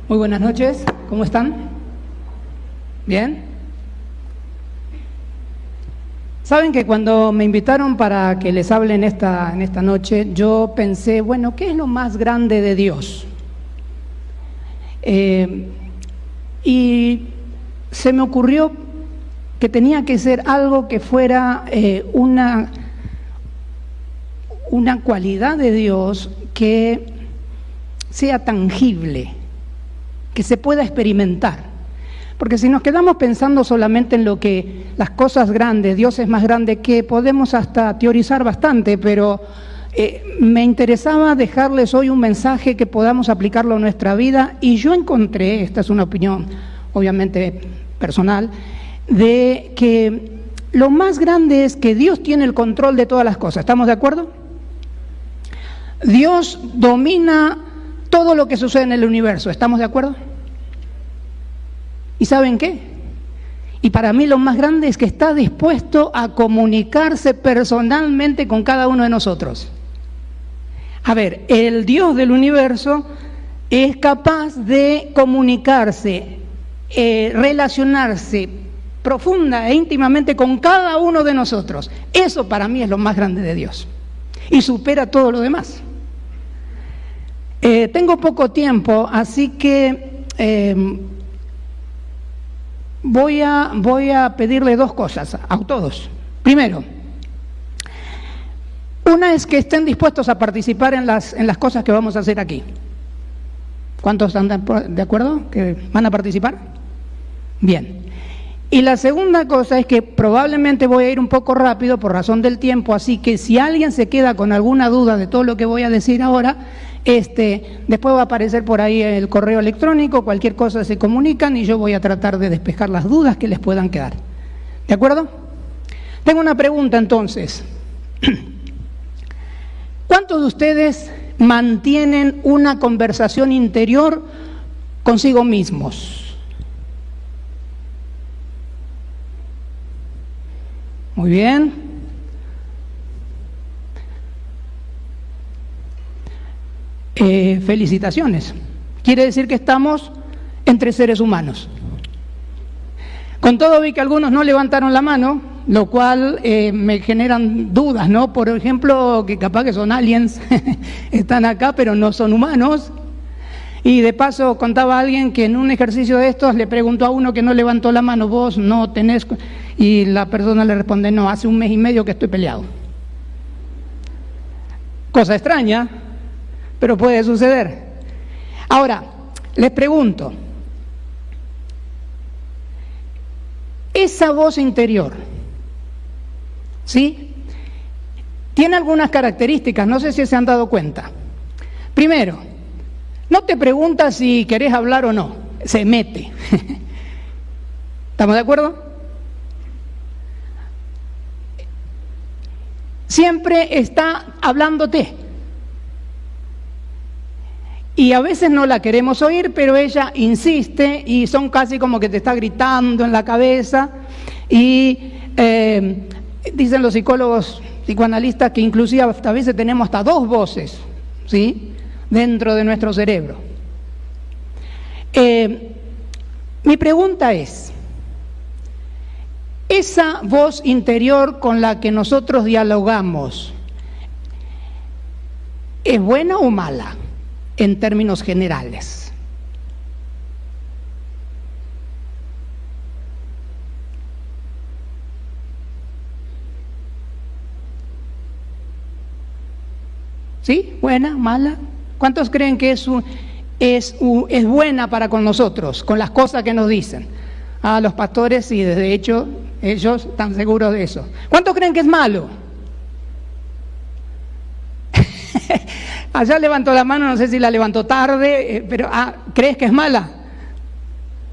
Muy buenas noches, ¿cómo están? ¿Bien? Saben que cuando me invitaron para que les hable en esta noche, yo pensé, bueno, ¿qué es lo más grande de Dios? Y se me ocurrió que tenía que ser algo que fuera una cualidad de Dios que sea tangible, que se pueda experimentar. Porque si nos quedamos pensando solamente en lo que las cosas grandes, Dios es más grande que, podemos hasta teorizar bastante, pero me interesaba dejarles hoy un mensaje que podamos aplicarlo a nuestra vida, y yo encontré, esta es una opinión obviamente personal, de que lo más grande es que Dios tiene el control de todas las cosas. ¿Estamos de acuerdo? Dios domina todo lo que sucede en el universo. ¿Estamos de acuerdo? ¿Y saben qué? Y para mí lo más grande es que está dispuesto a comunicarse personalmente con cada uno de nosotros. A ver, el Dios del universo es capaz de comunicarse, relacionarse profunda e íntimamente con cada uno de nosotros. Eso para mí es lo más grande de Dios y supera todo lo demás. Tengo poco tiempo, así que voy a pedirle dos cosas a todos. Primero, una es que estén dispuestos a participar en las cosas que vamos a hacer aquí. ¿Cuántos están de acuerdo que van a participar? Bien. Y la segunda cosa es que probablemente voy a ir un poco rápido por razón del tiempo, así que si alguien se queda con alguna duda de todo lo que voy a decir ahora, después va a aparecer por ahí el correo electrónico, cualquier cosa se comunican y yo voy a tratar de despejar las dudas que les puedan quedar. ¿De acuerdo? Tengo una pregunta entonces. ¿Cuántos de ustedes mantienen una conversación interior consigo mismos? Muy bien. Felicitaciones. Quiere decir que estamos entre seres humanos. Con todo, vi que algunos no levantaron la mano, lo cual me generan dudas, ¿no? Por ejemplo, que capaz que son aliens, están acá pero no son humanos. Y de paso contaba alguien que en un ejercicio de estos le preguntó a uno que no levantó la mano, vos no tenés, y la persona le responde, no, hace 1 mes y medio que estoy peleado. Cosa extraña, pero puede suceder. Ahora, les pregunto, esa voz interior, ¿sí? Tiene algunas características, no sé si se han dado cuenta. Primero, no te pregunta si querés hablar o no, se mete. ¿Estamos de acuerdo? Siempre está hablándote. Y a veces no la queremos oír, pero ella insiste y son casi como que te está gritando en la cabeza. Y dicen los psicólogos psicoanalistas que inclusive a veces tenemos hasta 2 voces, ¿sí?, dentro de nuestro cerebro. Mi pregunta es, ¿esa voz interior con la que nosotros dialogamos es buena o mala en términos generales? ¿Sí? ¿Buena? ¿Mala? ¿Cuántos creen que es buena para con nosotros, con las cosas que nos dicen? A los pastores sí, de hecho, ellos están seguros de eso. ¿Cuántos creen que es malo? Allá levantó la mano, no sé si la levantó tarde, pero ¿crees que es mala?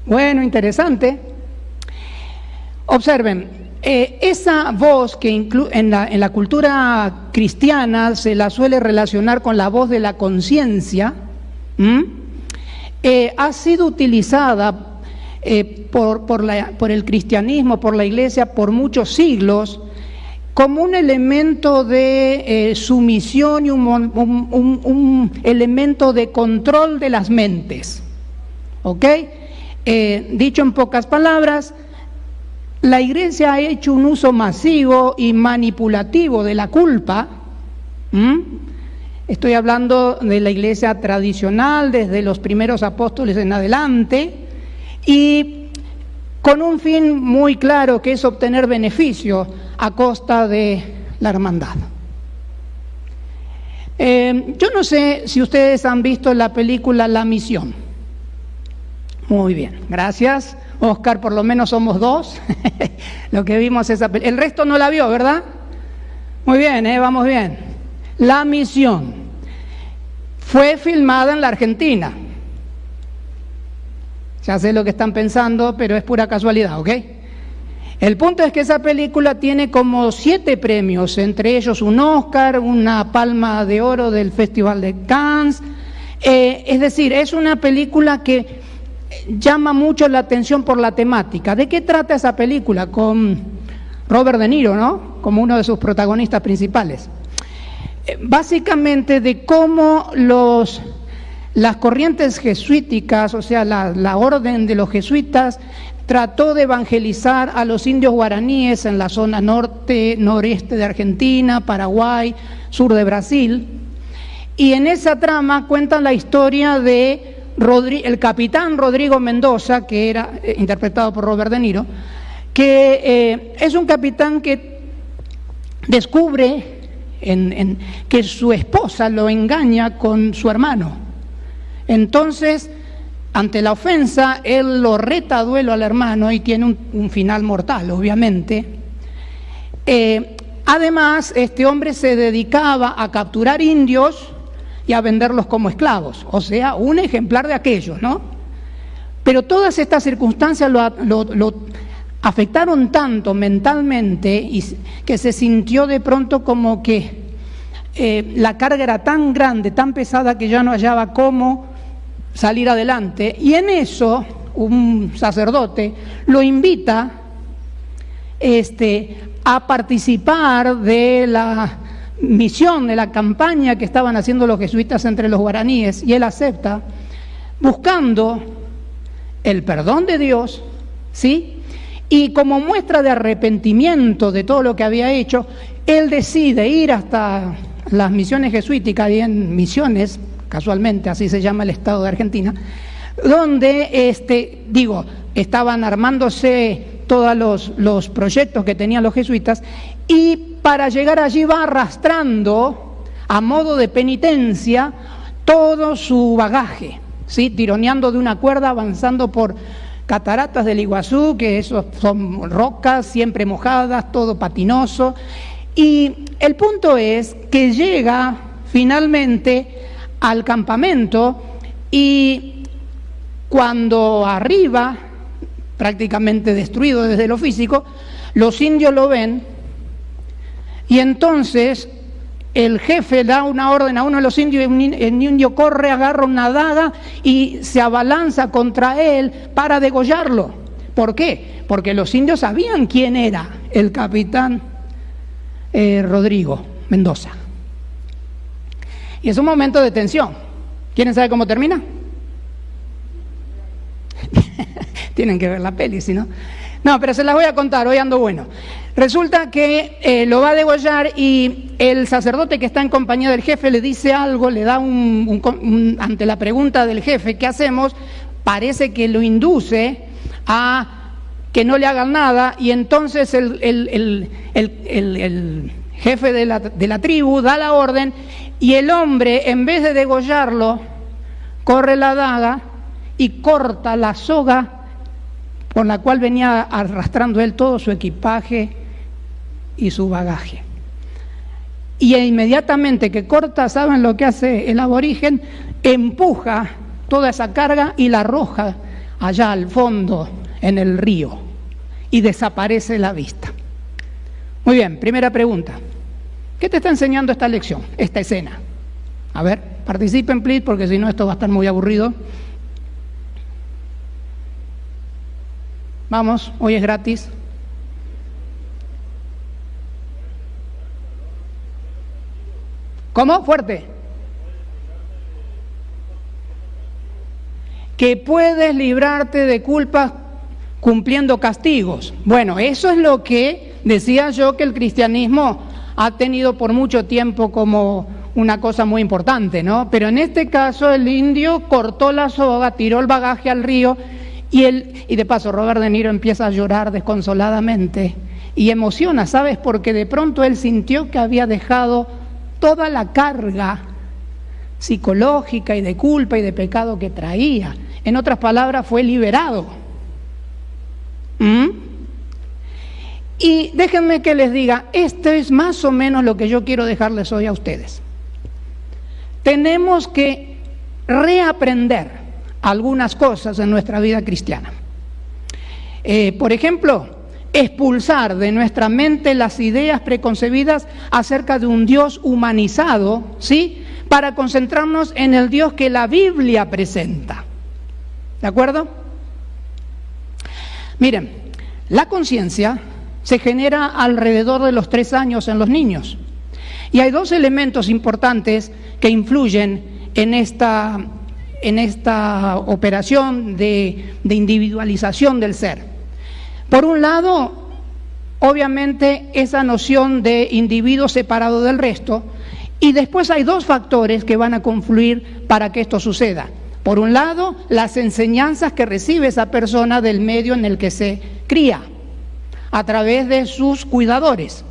Bueno, interesante. Observen. Esa voz que en la cultura cristiana se la suele relacionar con la voz de la conciencia, ha sido utilizada por el cristianismo, por la iglesia, por muchos siglos, como un elemento de sumisión y un elemento de control de las mentes. ¿ok? Dicho en pocas palabras, la Iglesia ha hecho un uso masivo y manipulativo de la culpa. Estoy hablando de la Iglesia tradicional, desde los primeros apóstoles en adelante, y con un fin muy claro, que es obtener beneficio a costa de la hermandad. Yo no sé si ustedes han visto la película La Misión. Muy bien, gracias. Oscar, por lo menos somos dos lo que vimos esa película. El resto no la vio, ¿verdad? Muy bien, vamos bien. La Misión fue filmada en la Argentina. Ya sé lo que están pensando, pero es pura casualidad, ¿ok? El punto es que esa película tiene como 7 premios, entre ellos un Oscar, una Palma de Oro del Festival de Cannes. Es decir, es una película que llama mucho la atención por la temática. ¿De qué trata esa película? Con Robert De Niro, ¿no? Como uno de sus protagonistas principales. Básicamente de cómo las corrientes jesuíticas, o sea, la orden de los jesuitas, trató de evangelizar a los indios guaraníes en la zona norte, noreste de Argentina, Paraguay, sur de Brasil. Y en esa trama cuentan la historia de el capitán Rodrigo Mendoza, que era interpretado por Robert De Niro, que es un capitán que descubre que su esposa lo engaña con su hermano. Entonces, ante la ofensa, él lo reta a duelo al hermano y tiene un final mortal, obviamente. Además, este hombre se dedicaba a capturar indios y a venderlos como esclavos, o sea, un ejemplar de aquellos, ¿no? Pero todas estas circunstancias lo afectaron tanto mentalmente y que se sintió de pronto como que la carga era tan grande, tan pesada, que ya no hallaba cómo salir adelante. Y en eso un sacerdote lo invita a participar de la misión, de la campaña que estaban haciendo los jesuitas entre los guaraníes, y él acepta, buscando el perdón de Dios, ¿sí? Y como muestra de arrepentimiento de todo lo que había hecho, él decide ir hasta las misiones jesuíticas, y en Misiones, casualmente así se llama el estado de Argentina, donde estaban armándose todos los proyectos que tenían los jesuitas, y para llegar allí va arrastrando a modo de penitencia todo su bagaje, ¿sí? Tironeando de una cuerda, avanzando por cataratas del Iguazú, que eso son rocas siempre mojadas, todo patinoso. Y el punto es que llega finalmente al campamento, y cuando arriba, prácticamente destruido desde lo físico, los indios lo ven, y entonces el jefe da una orden a uno de los indios, y el indio corre, agarra una daga y se abalanza contra él para degollarlo. ¿Por qué? Porque los indios sabían quién era el capitán Rodrigo Mendoza. Y es un momento de tensión. ¿Quieren saber cómo termina? Tienen que ver la peli, si no. No, pero se las voy a contar, hoy ando bueno. Resulta que lo va a degollar, y el sacerdote que está en compañía del jefe le dice algo, le da ante la pregunta del jefe, ¿qué hacemos? Parece que lo induce a que no le hagan nada, y entonces el jefe de la tribu da la orden, y el hombre, en vez de degollarlo, corre la daga y corta la soga con la cual venía arrastrando él todo su equipaje y su bagaje. Y inmediatamente que corta, ¿saben lo que hace el aborigen? Empuja toda esa carga y la arroja allá al fondo en el río, y desaparece la vista. Muy bien, primera pregunta. ¿Qué te está enseñando esta lección, esta escena? A ver, participen, please, porque si no esto va a estar muy aburrido. Vamos, hoy es gratis. ¿Cómo? Fuerte. que puedes librarte de culpas cumpliendo castigos. Bueno, eso es lo que decía yo que el cristianismo ha tenido por mucho tiempo como una cosa muy importante, ¿no? Pero en este caso el indio cortó la soga, tiró el bagaje al río y de paso Robert De Niro empieza a llorar desconsoladamente y emociona, ¿sabes? Porque de pronto él sintió que había dejado toda la carga psicológica y de culpa y de pecado que traía. En otras palabras, fue liberado. Y déjenme que les diga, esto es más o menos lo que yo quiero dejarles hoy a ustedes. Tenemos que reaprender algunas cosas en nuestra vida cristiana. Por ejemplo, expulsar de nuestra mente las ideas preconcebidas acerca de un Dios humanizado, ¿sí?, para concentrarnos en el Dios que la Biblia presenta. ¿De acuerdo? Miren, la conciencia se genera alrededor de los 3 años en los niños. Y hay 2 elementos importantes que influyen en esta operación de individualización del ser. Por un lado, obviamente, esa noción de individuo separado del resto, y después hay 2 factores que van a confluir para que esto suceda. Por un lado, las enseñanzas que recibe esa persona del medio en el que se cría, a través de sus cuidadores.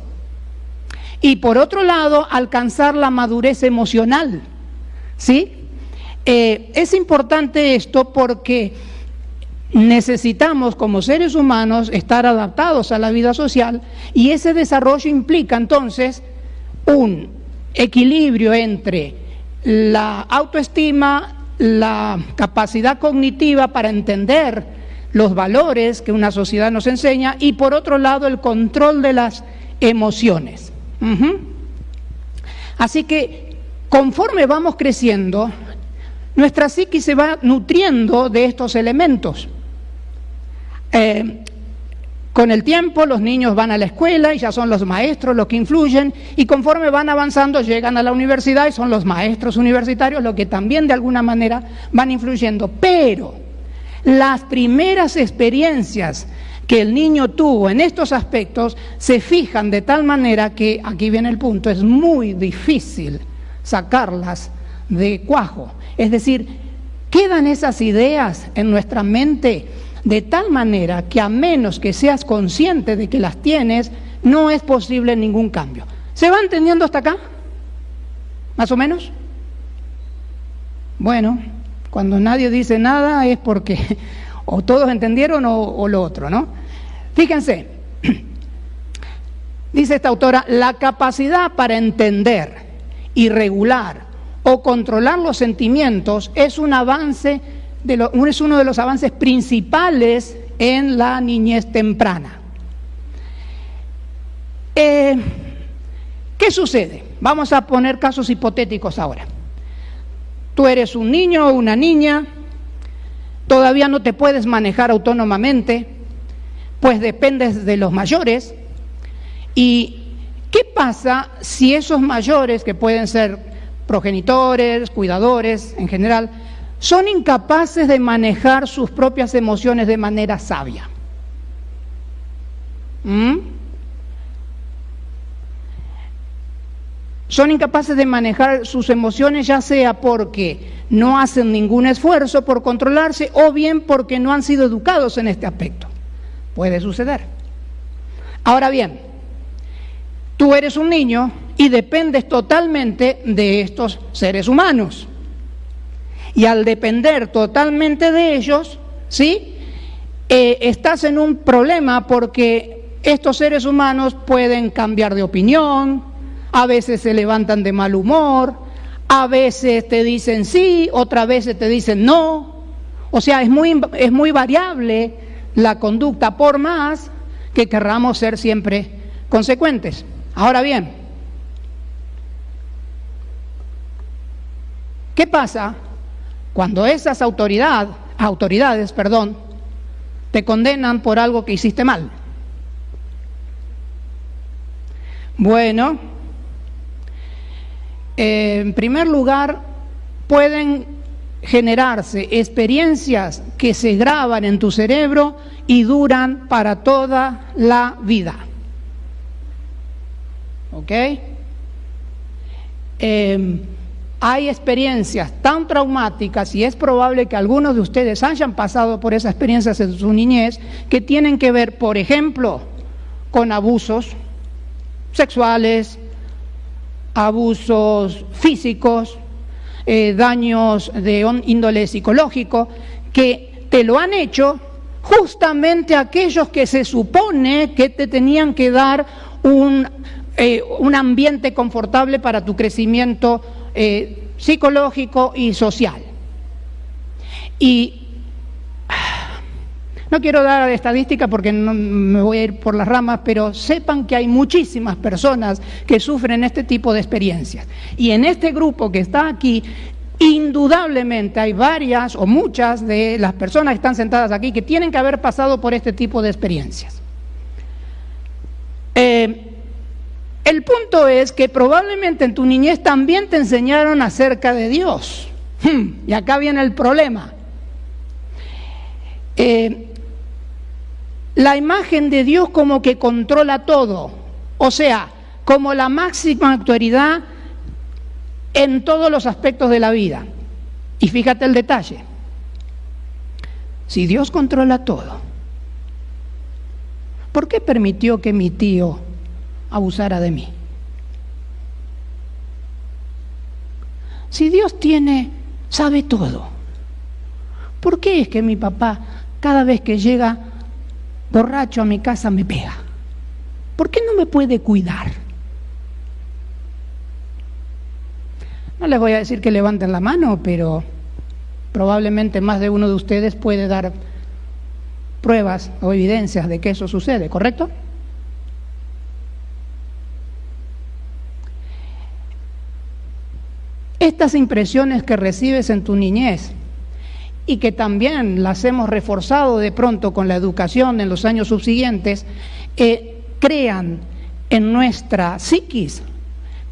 Y por otro lado, alcanzar la madurez emocional, ¿sí? Es importante esto porque necesitamos como seres humanos estar adaptados a la vida social y ese desarrollo implica entonces un equilibrio entre la autoestima, la capacidad cognitiva para entender los valores que una sociedad nos enseña y por otro lado el control de las emociones. Así que conforme vamos creciendo, nuestra psiquis se va nutriendo de estos elementos. Con el tiempo los niños van a la escuela y ya son los maestros los que influyen y conforme van avanzando llegan a la universidad y son los maestros universitarios los que también de alguna manera van influyendo. Pero las primeras experiencias que el niño tuvo en estos aspectos se fijan de tal manera que, aquí viene el punto, es muy difícil sacarlas de cuajo. Es decir, quedan esas ideas en nuestra mente de tal manera que a menos que seas consciente de que las tienes, no es posible ningún cambio. ¿Se va entendiendo hasta acá? ¿Más o menos? Bueno, cuando nadie dice nada es porque o todos entendieron o lo otro, ¿no? Fíjense, dice esta autora, la capacidad para entender y regular o controlar los sentimientos es un avance es uno de los avances principales en la niñez temprana. ¿Qué sucede? Vamos a poner casos hipotéticos ahora. Tú eres un niño o una niña, todavía no te puedes manejar autónomamente, pues dependes de los mayores. ¿Y qué pasa si esos mayores, que pueden ser progenitores, cuidadores en general, son incapaces de manejar sus propias emociones de manera sabia? Son incapaces de manejar sus emociones, ya sea porque no hacen ningún esfuerzo por controlarse o bien porque no han sido educados en este aspecto. Puede suceder. Ahora bien, tú eres un niño y dependes totalmente de estos seres humanos. Y al depender totalmente de ellos, ¿sí?, estás en un problema porque estos seres humanos pueden cambiar de opinión, a veces se levantan de mal humor, a veces te dicen sí, otras veces te dicen no. O sea, es muy variable la conducta, por más que querramos ser siempre consecuentes. Ahora bien, ¿qué pasa cuando esas autoridades, te condenan por algo que hiciste mal? Bueno, en primer lugar, pueden generarse experiencias que se graban en tu cerebro y duran para toda la vida. ¿Ok? Hay experiencias tan traumáticas, y es probable que algunos de ustedes hayan pasado por esas experiencias en su niñez, que tienen que ver, por ejemplo, con abusos sexuales, abusos físicos, daños de índole psicológico, que te lo han hecho justamente aquellos que se supone que te tenían que dar un ambiente confortable para tu crecimiento psicológico y social. Y no quiero dar estadística porque no me voy a ir por las ramas, pero sepan que hay muchísimas personas que sufren este tipo de experiencias. Y en este grupo que está aquí, indudablemente hay varias o muchas de las personas que están sentadas aquí que tienen que haber pasado por este tipo de experiencias. El punto es que probablemente en tu niñez también te enseñaron acerca de Dios. Y acá viene el problema. La imagen de Dios como que controla todo, o sea, como la máxima autoridad en todos los aspectos de la vida. Y fíjate el detalle, si Dios controla todo, ¿por qué permitió que mi tío abusara de mí? Si Dios sabe todo, ¿por qué es que mi papá cada vez que llega borracho a mi casa me pega? ¿Por qué no me puede cuidar? No les voy a decir que levanten la mano, pero probablemente más de uno de ustedes puede dar pruebas o evidencias de que eso sucede, ¿correcto? Estas impresiones que recibes en tu niñez y que también las hemos reforzado de pronto con la educación en los años subsiguientes, crean en nuestra psiquis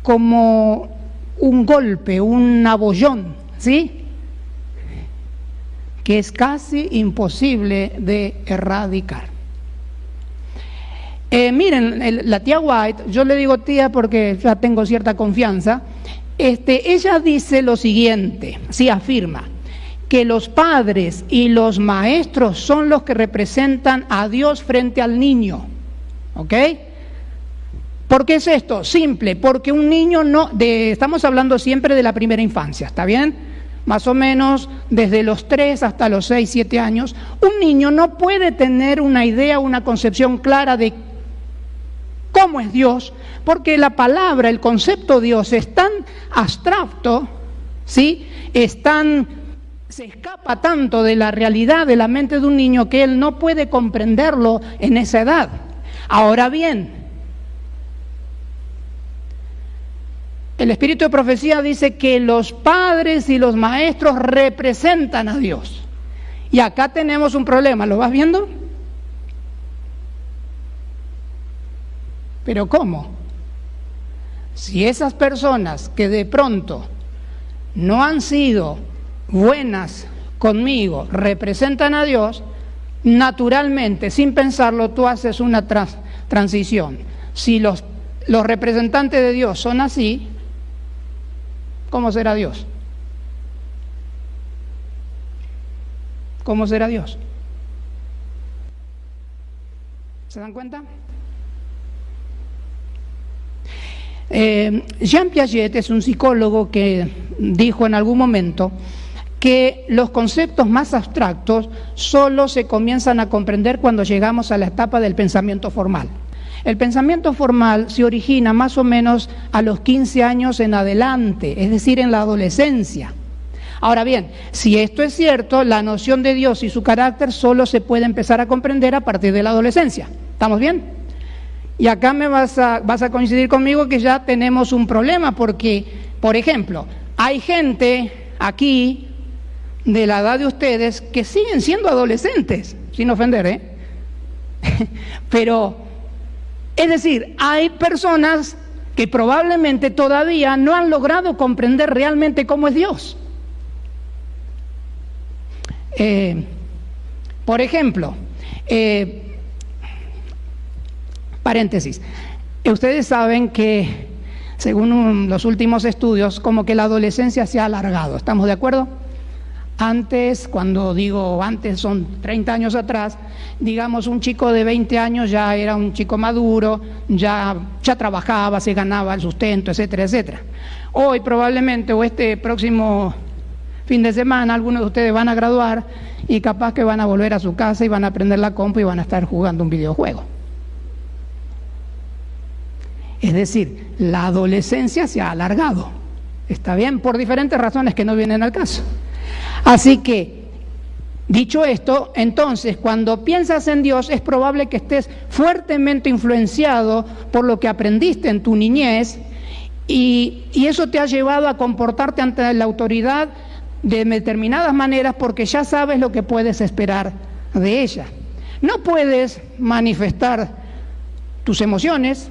como un golpe, un abollón, ¿sí? Que es casi imposible de erradicar. Miren, la tía White, yo le digo tía porque ya tengo cierta confianza, ella dice lo siguiente, sí, afirma que los padres y los maestros son los que representan a Dios frente al niño, ¿ok? ¿Por qué es esto? Simple, porque un niño estamos hablando siempre de la primera infancia, ¿está bien? Más o menos desde los 3 hasta los 6, 7 años, un niño no puede tener una idea, una concepción clara de cómo es Dios, porque la palabra, el concepto Dios es tan abstracto, ¿sí? Se escapa tanto de la realidad de la mente de un niño que él no puede comprenderlo en esa edad. Ahora bien, el espíritu de profecía dice que los padres y los maestros representan a Dios. Y acá tenemos un problema, ¿lo vas viendo? Pero ¿cómo? Si esas personas que de pronto no han sido buenas conmigo representan a Dios, naturalmente, sin pensarlo, tú haces una transición. Si los representantes de Dios son así, ¿cómo será Dios? ¿Cómo será Dios? ¿Se dan cuenta? Jean Piaget es un psicólogo que dijo en algún momento que los conceptos más abstractos solo se comienzan a comprender cuando llegamos a la etapa del pensamiento formal. El pensamiento formal se origina más o menos a los 15 años en adelante, es decir, en la adolescencia. Ahora bien, si esto es cierto, la noción de Dios y su carácter solo se puede empezar a comprender a partir de la adolescencia. ¿Estamos bien? Y acá vas a coincidir conmigo que ya tenemos un problema porque, por ejemplo, hay gente aquí de la edad de ustedes que siguen siendo adolescentes, sin ofender, Pero, es decir, hay personas que probablemente todavía no han logrado comprender realmente cómo es Dios. Por ejemplo, paréntesis, ustedes saben que según los últimos estudios, como que la adolescencia se ha alargado, ¿estamos de acuerdo? Antes, cuando digo antes son 30 años atrás, digamos un chico de 20 años ya era un chico maduro, ya trabajaba, se ganaba el sustento, etcétera, etcétera. Hoy probablemente, o este próximo fin de semana, algunos de ustedes van a graduar y capaz que van a volver a su casa y van a prender la compu y van a estar jugando un videojuego. Es decir, la adolescencia se ha alargado, ¿está bien? Por diferentes razones que no vienen al caso. Así que, dicho esto, entonces, cuando piensas en Dios, es probable que estés fuertemente influenciado por lo que aprendiste en tu niñez y eso te ha llevado a comportarte ante la autoridad de determinadas maneras porque ya sabes lo que puedes esperar de ella. No puedes manifestar tus emociones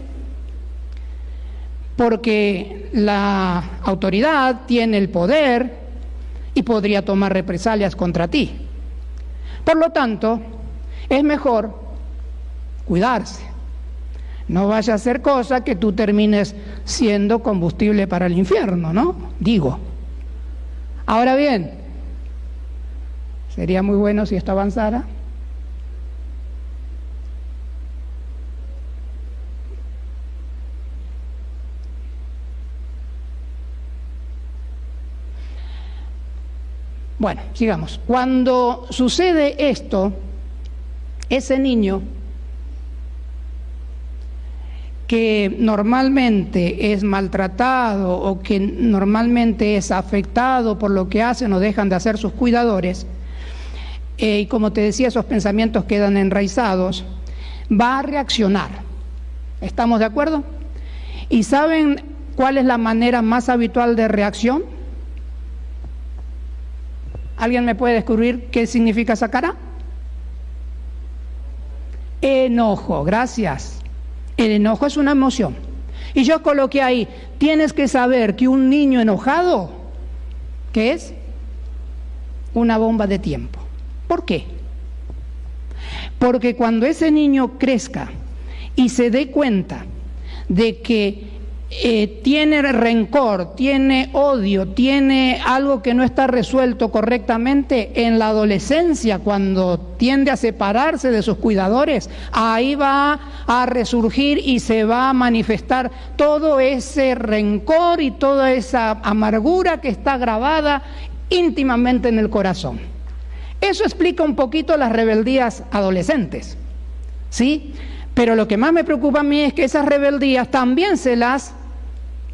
porque la autoridad tiene el poder y podría tomar represalias contra ti. Por lo tanto, es mejor cuidarse. No vaya a hacer cosa que tú termines siendo combustible para el infierno, ¿no? Digo. Ahora bien, sería muy bueno si esto avanzara. Bueno, sigamos. Cuando sucede esto, ese niño que normalmente es maltratado o que normalmente es afectado por lo que hacen o dejan de hacer sus cuidadores, y como te decía, esos pensamientos quedan enraizados, va a reaccionar. ¿Estamos de acuerdo? ¿Y saben cuál es la manera más habitual de reacción? ¿Alguien me puede descubrir qué significa esa cara? Enojo, gracias. El enojo es una emoción. Y yo coloqué ahí, tienes que saber que un niño enojado, ¿qué es? Una bomba de tiempo. ¿Por qué? Porque cuando ese niño crezca y se dé cuenta de que tiene rencor, tiene odio, tiene algo que no está resuelto correctamente en la adolescencia, cuando tiende a separarse de sus cuidadores, ahí va a resurgir y se va a manifestar todo ese rencor y toda esa amargura que está grabada íntimamente en el corazón. Eso explica un poquito las rebeldías adolescentes, ¿sí? Pero lo que más me preocupa a mí es que esas rebeldías también se las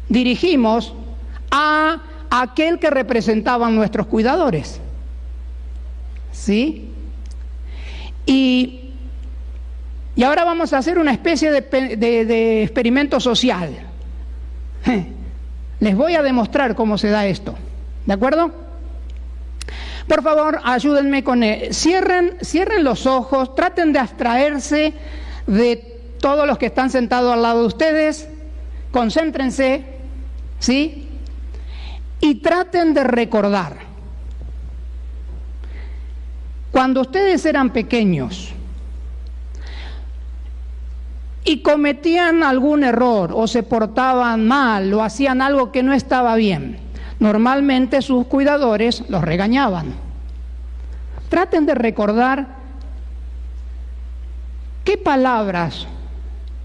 dirigimos a aquel que representaban nuestros cuidadores, ¿sí? Y ahora vamos a hacer una especie de experimento social. Les voy a demostrar cómo se da esto, ¿de acuerdo? Por favor, ayúdenme con cierren los ojos, traten de abstraerse de todos los que están sentados al lado de ustedes, concéntrense, ¿sí? Y traten de recordar. Cuando ustedes eran pequeños y cometían algún error o se portaban mal o hacían algo que no estaba bien, normalmente sus cuidadores los regañaban. Traten de recordar qué palabras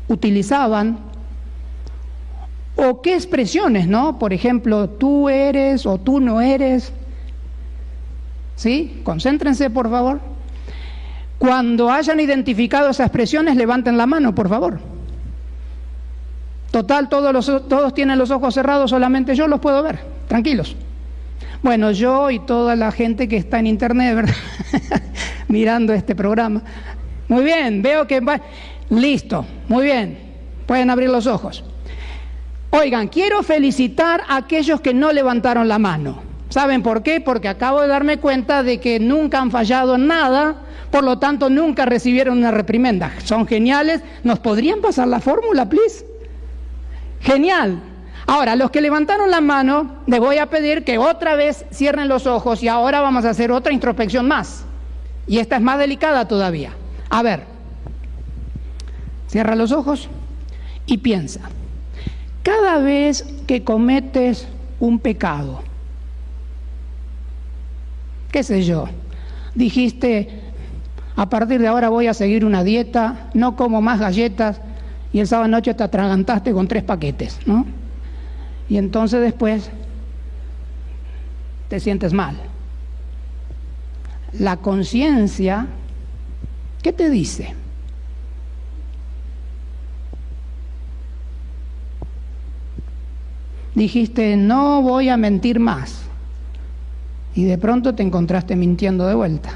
utilizaban o qué expresiones, ¿no? Por ejemplo, tú eres o tú no eres. ¿Sí? Concéntrense, por favor. Cuando hayan identificado esas expresiones, levanten la mano, por favor. Total, todos tienen los ojos cerrados, solamente yo los puedo ver. Tranquilos. Bueno, yo y toda la gente que está en internet, ¿verdad? Mirando este programa. Muy bien, veo que va. Listo, muy bien. Pueden abrir los ojos. Oigan, quiero felicitar a aquellos que no levantaron la mano. ¿Saben por qué? Porque acabo de darme cuenta de que nunca han fallado en nada, por lo tanto nunca recibieron una reprimenda. Son geniales. ¿Nos podrían pasar la fórmula, please? Genial. Ahora, los que levantaron la mano, les voy a pedir que otra vez cierren los ojos y ahora vamos a hacer otra introspección más. Y esta es más delicada todavía. A ver, cierra los ojos y piensa. Cada vez que cometes un pecado, qué sé yo, dijiste, a partir de ahora voy a seguir una dieta, no como más galletas, y el sábado noche te atragantaste con 3 paquetes, ¿no? Y entonces después te sientes mal. La conciencia, ¿qué te dice? Dijiste, no voy a mentir más. Y de pronto te encontraste mintiendo de vuelta.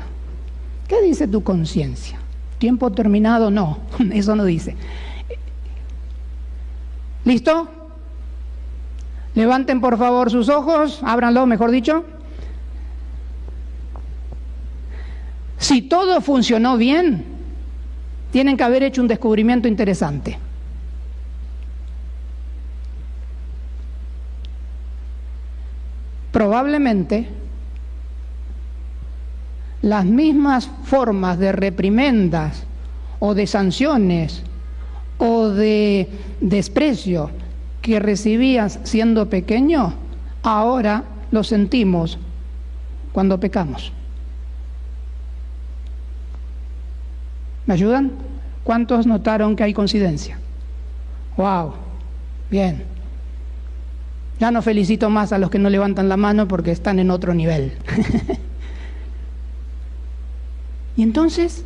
¿Qué dice tu conciencia? ¿Tiempo terminado? No, eso no dice. ¿Listo? Levanten por favor sus ojos, ábranlo, mejor dicho. Si todo funcionó bien, tienen que haber hecho un descubrimiento interesante. Probablemente las mismas formas de reprimendas o de sanciones o de desprecio que recibías siendo pequeño, ahora lo sentimos cuando pecamos. ¿Me ayudan? ¿Cuántos notaron que hay coincidencia? ¡Wow! Bien. Ya no felicito más a los que no levantan la mano porque están en otro nivel. Y entonces,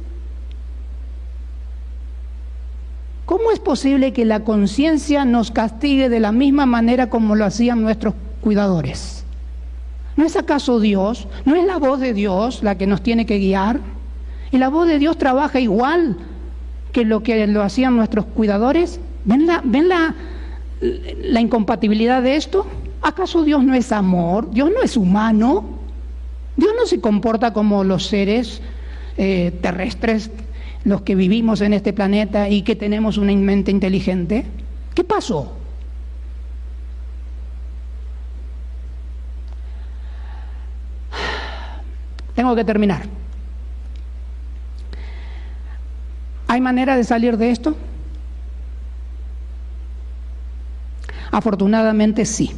¿cómo es posible que la conciencia nos castigue de la misma manera como lo hacían nuestros cuidadores? ¿No es acaso Dios? ¿No es la voz de Dios la que nos tiene que guiar? ¿Y la voz de Dios trabaja igual que lo hacían nuestros cuidadores? ¿Ven la incompatibilidad de esto? ¿Acaso Dios no es amor? ¿Dios no es humano? ¿Dios no se comporta como los seres terrestres, los que vivimos en este planeta y que tenemos una mente inteligente? ¿Qué pasó? Tengo que terminar. ¿Hay manera de salir de esto? Afortunadamente sí.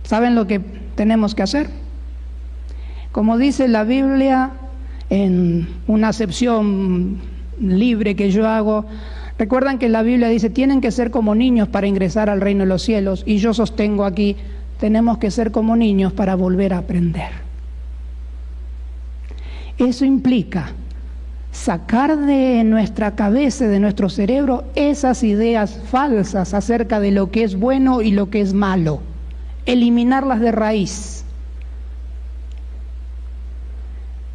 ¿Saben lo que tenemos que hacer? Como dice la Biblia, en una acepción libre que yo hago, recuerdan que la Biblia dice, tienen que ser como niños para ingresar al reino de los cielos, y yo sostengo aquí, tenemos que ser como niños para volver a aprender. Eso implica sacar de nuestra cabeza, de nuestro cerebro, esas ideas falsas acerca de lo que es bueno y lo que es malo, eliminarlas de raíz,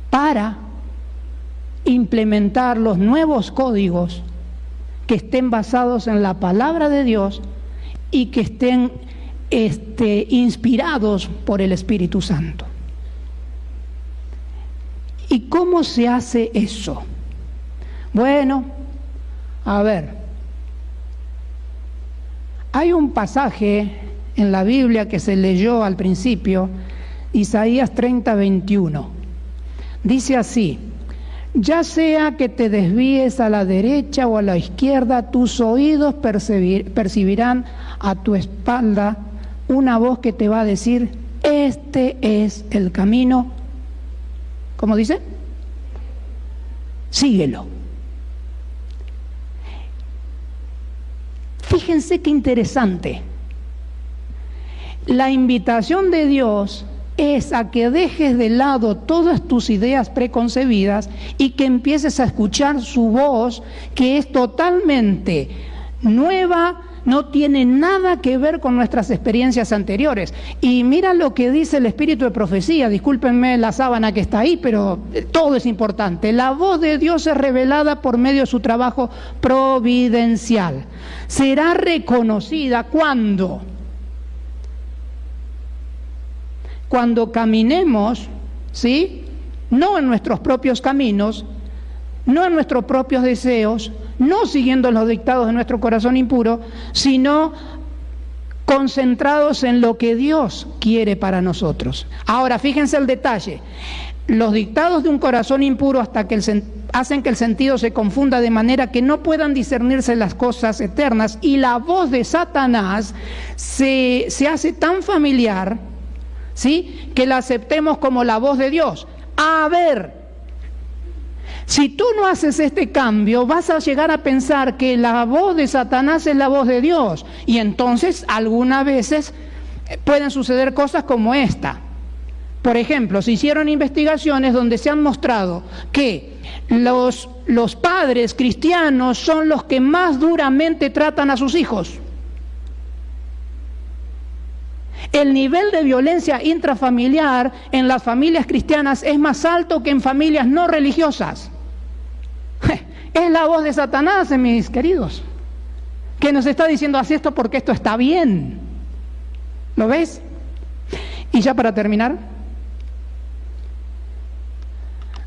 para implementar los nuevos códigos que estén basados en la palabra de Dios y que estén inspirados por el Espíritu Santo. ¿Y cómo se hace eso? Bueno, a ver, hay un pasaje en la Biblia que se leyó al principio, Isaías 30:21. Dice así: ya sea que te desvíes a la derecha o a la izquierda, tus oídos percibirán a tu espalda una voz que te va a decir, este es el camino. ¿Cómo dice? Síguelo. Fíjense qué interesante. La invitación de Dios es a que dejes de lado todas tus ideas preconcebidas y que empieces a escuchar su voz, que es totalmente nueva, no tiene nada que ver con nuestras experiencias anteriores. Y mira lo que dice el espíritu de profecía, discúlpenme la sábana que está ahí, pero todo es importante. La voz de Dios es revelada por medio de su trabajo providencial. Será reconocida cuando caminemos, ¿sí? No en nuestros propios caminos, no en nuestros propios deseos, no siguiendo los dictados de nuestro corazón impuro, sino concentrados en lo que Dios quiere para nosotros. Ahora, fíjense el detalle. Los dictados de un corazón impuro hacen que el sentido se confunda de manera que no puedan discernirse las cosas eternas, y la voz de Satanás se hace tan familiar, ¿sí?, que la aceptemos como la voz de Dios. A ver, si tú no haces este cambio, vas a llegar a pensar que la voz de Satanás es la voz de Dios, y entonces algunas veces pueden suceder cosas como esta. Por ejemplo, se hicieron investigaciones donde se han mostrado que los padres cristianos son los que más duramente tratan a sus hijos. El nivel de violencia intrafamiliar en las familias cristianas es más alto que en familias no religiosas. Es la voz de Satanás, mis queridos, que nos está diciendo: haz esto porque esto está bien. ¿Lo ves? Y ya para terminar,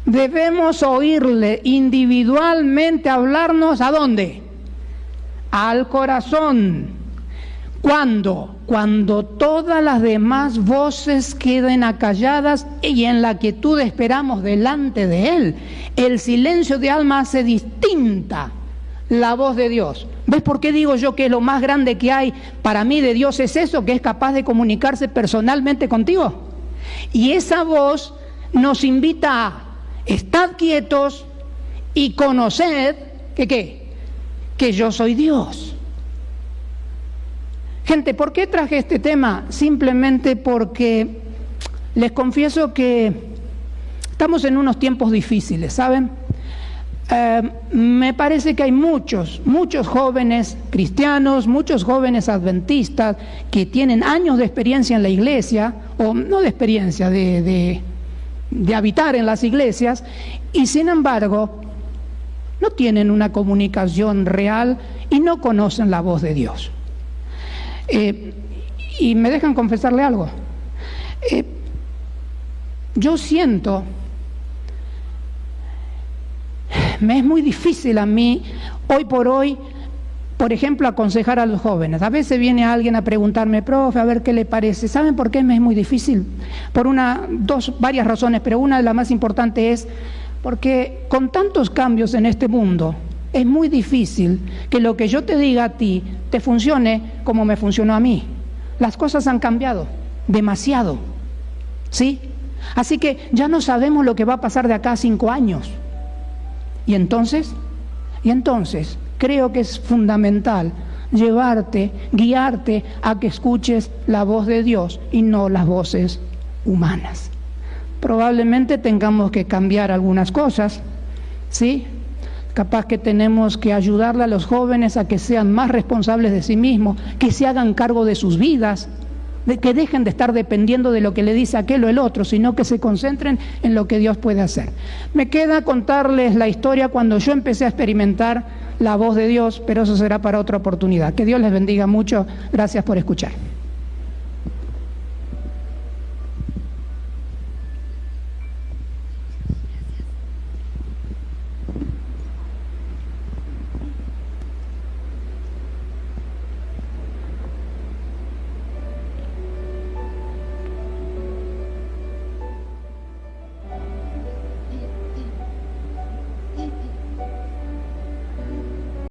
debemos oírle individualmente hablarnos. ¿A dónde? Al corazón. ¿Cuándo? Cuando todas las demás voces queden acalladas y en la quietud esperamos delante de Él. El silencio de alma hace distinta la voz de Dios. ¿Ves por qué digo yo que lo más grande que hay para mí de Dios es eso? Que es capaz de comunicarse personalmente contigo. Y esa voz nos invita a: estad quietos y conoced que yo soy Dios. Gente, ¿por qué traje este tema? Simplemente porque les confieso que estamos en unos tiempos difíciles, ¿saben? Me parece que hay muchos jóvenes cristianos, muchos jóvenes adventistas que tienen años de experiencia en la iglesia, o no de experiencia, de habitar en las iglesias, y sin embargo no tienen una comunicación real y no conocen la voz de Dios. Y me dejan confesarle algo. Yo siento, me es muy difícil a mí hoy por hoy, por ejemplo, aconsejar a los jóvenes. A veces viene alguien a preguntarme: profe, a ver qué le parece. ¿Saben por qué me es muy difícil? Por varias razones, pero una de las más importantes es porque con tantos cambios en este mundo, es muy difícil que lo que yo te diga a ti te funcione como me funcionó a mí. Las cosas han cambiado demasiado, ¿sí? Así que ya no sabemos lo que va a pasar de acá a 5 años. Y entonces creo que es fundamental guiarte a que escuches la voz de Dios y no las voces humanas. Probablemente tengamos que cambiar algunas cosas, ¿sí? Capaz que tenemos que ayudarle a los jóvenes a que sean más responsables de sí mismos, que se hagan cargo de sus vidas, de que dejen de estar dependiendo de lo que le dice aquel o el otro, sino que se concentren en lo que Dios puede hacer. Me queda contarles la historia cuando yo empecé a experimentar la voz de Dios, pero eso será para otra oportunidad. Que Dios les bendiga mucho. Gracias por escuchar.